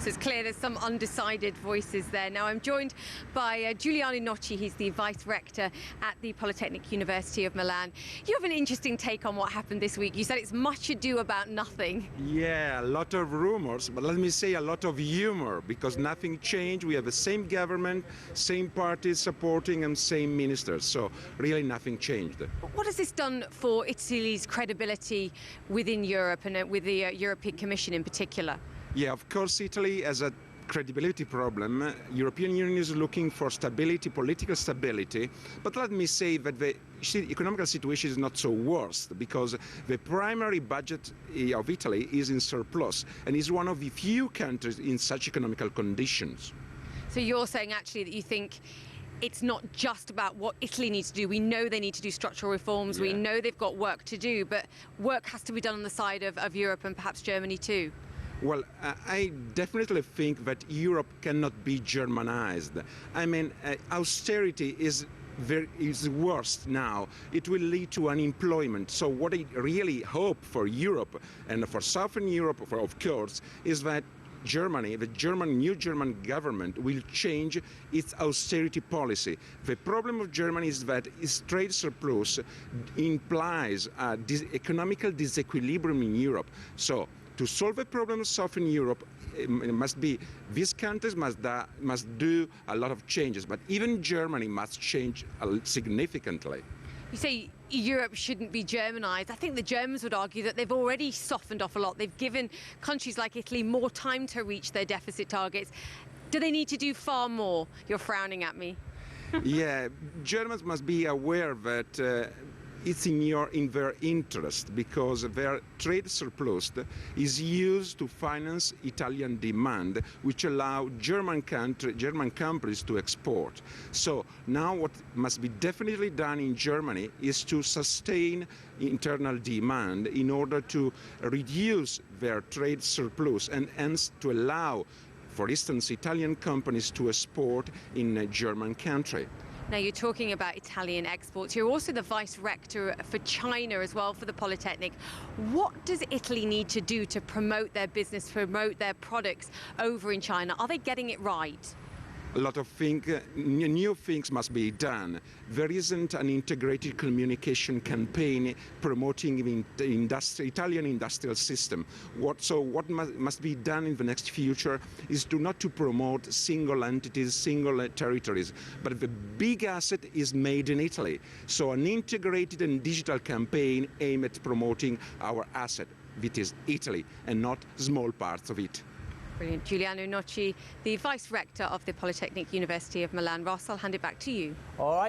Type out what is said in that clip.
So it's clear there's some undecided voices there. Now I'm joined by Giuliano Noci. He's the Vice Rector at the Polytechnic University of Milan. You have an interesting take on what happened this week. You said it's much ado about nothing. Yeah, a lot of rumors, but let me say a lot of humor, because nothing changed. We have the same government, same parties supporting and same ministers, so really nothing changed. What has this done for Italy's credibility within Europe and with the European Commission in particular? Yeah, of course, Italy has a credibility problem. European Union is looking for stability, political stability, but let me say that the economic situation is not so worse, because the primary budget of Italy is in surplus and is one of the few countries in such economical conditions. So you're saying actually that you think it's not just about what Italy needs to do. We know they need to do structural reforms. Yeah. We know they've got work to do, but work has to be done on the side of Europe and perhaps Germany too. Well, I definitely think that Europe cannot be Germanized. I mean, austerity is worse now. It will lead to unemployment. So what I really hope for Europe and for Southern Europe, of course, is that Germany, the new German government, will change its austerity policy. The problem of Germany is that its trade surplus implies economical disequilibrium in Europe. So to solve the problem of Southern Europe, these countries must do a lot of changes, but even Germany must change significantly. You say Europe shouldn't be Germanized. I think the Germans would argue that they've already softened off a lot. They've given countries like Italy more time to reach their deficit targets. Do they need to do far more? You're frowning at me. Yeah, Germans must be aware that it's in their interest, because their trade surplus is used to finance Italian demand, which allow German companies to export. So now what must be definitely done in Germany is to sustain internal demand in order to reduce their trade surplus and hence to allow, for instance, Italian companies to export in a German country. Now, you're talking about Italian exports. You're also the Vice Rector for China as well for the Polytechnic. What does Italy need to do to promote their business, promote their products over in China? Are they getting it right? A lot of new things must be done. There isn't an integrated communication campaign promoting the Italian industrial system. What must be done in the next future is not to promote single entities, single territories, but the big asset is made in Italy. So an integrated and digital campaign aimed at promoting our asset, which is Italy, and not small parts of it. Brilliant. Giuliano Noci, the Vice Rector of the Polytechnic University of Milan. Ross, I'll hand it back to you. All right.